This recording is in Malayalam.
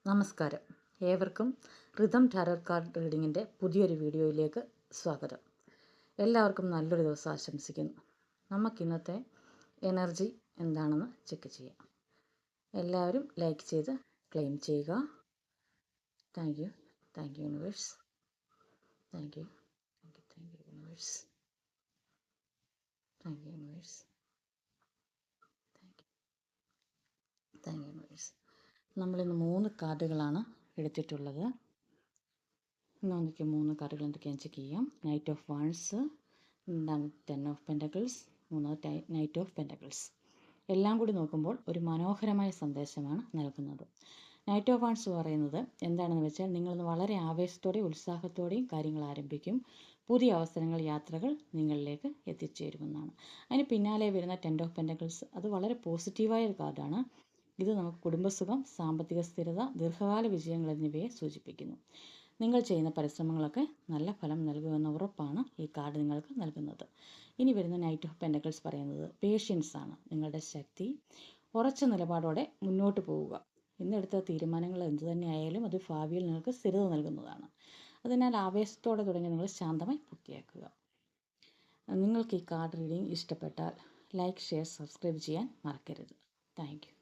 നമസ്കാരം. ഏവർക്കും റിതം ടാരോ കാർഡ് റീഡിങ്ങിൻ്റെ പുതിയൊരു വീഡിയോയിലേക്ക് സ്വാഗതം. എല്ലാവർക്കും നല്ലൊരു ദിവസം ആശംസിക്കുന്നു. നമുക്കിന്നത്തെ എനർജി എന്താണെന്ന് ചെക്ക് ചെയ്യാം. എല്ലാവരും ലൈക്ക് ചെയ്ത് ക്ലെയിം ചെയ്യുക. Thank you universe. Thank you universe. Thank you universe. Thank you universe. നമ്മളിന്ന് 3 കാർഡുകളാണ് എടുത്തിട്ടുള്ളത്. നമുക്ക് 3 കാർഡുകൾ എന്തൊക്കെയാണെന്ന് ചെക്ക് ചെയ്യാം. Knight of wands, 10 of pentacles, 3 knight of pentacles. എല്ലാം കൂടി നോക്കുമ്പോൾ ഒരു മനോഹരമായ സന്ദേശമാണ് നൽകുന്നത്. നൈറ്റ് ഓഫ് വാൺസ് പറയുന്നത് എന്താണെന്ന് വെച്ചാൽ, നിങ്ങളിന്ന് വളരെ ആവേശത്തോടെയും ഉത്സാഹത്തോടെയും കാര്യങ്ങൾ ആരംഭിക്കും. പുതിയ അവസരങ്ങൾ, യാത്രകൾ നിങ്ങളിലേക്ക് എത്തിച്ചേരുമെന്നാണ്. അതിന് പിന്നാലെ വരുന്ന 10 ഓഫ് പെൻറ്റക്കിൾസ്, അത് വളരെ പോസിറ്റീവായ ഒരു കാർഡാണ്. ഇത് നമുക്ക് കുടുംബസുഖം, സാമ്പത്തിക സ്ഥിരത, ദീർഘകാല വിജയങ്ങൾ എന്നിവയെ സൂചിപ്പിക്കുന്നു. നിങ്ങൾ ചെയ്യുന്ന പരിശ്രമങ്ങളൊക്കെ നല്ല ഫലം നൽകുമെന്ന ഉറപ്പാണ് ഈ കാർഡ് നിങ്ങൾക്ക് നൽകുന്നത്. ഇനി വരുന്ന നൈറ്റ് ഓഫ് പെൻറ്റക്കിൾസ് പറയുന്നത് പേഷ്യൻസ് ആണ്. നിങ്ങളുടെ ശക്തി, ഉറച്ച നിലപാടോടെ മുന്നോട്ട് പോവുക. ഇന്നെടുത്ത തീരുമാനങ്ങൾ എന്തു തന്നെയായാലും അത് ഭാവിയിൽ നിങ്ങൾക്ക് സ്ഥിരത നൽകുന്നതാണ്. അതിനാൽ ആവേശത്തോടെ തുടങ്ങി നിങ്ങൾ ശാന്തമായി പൂർത്തിയാക്കുക. നിങ്ങൾക്ക് ഈ കാർഡ് റീഡിംഗ് ഇഷ്ടപ്പെട്ടാൽ ലൈക്ക്, ഷെയർ, സബ്സ്ക്രൈബ് ചെയ്യാൻ മറക്കരുത്. Thank you.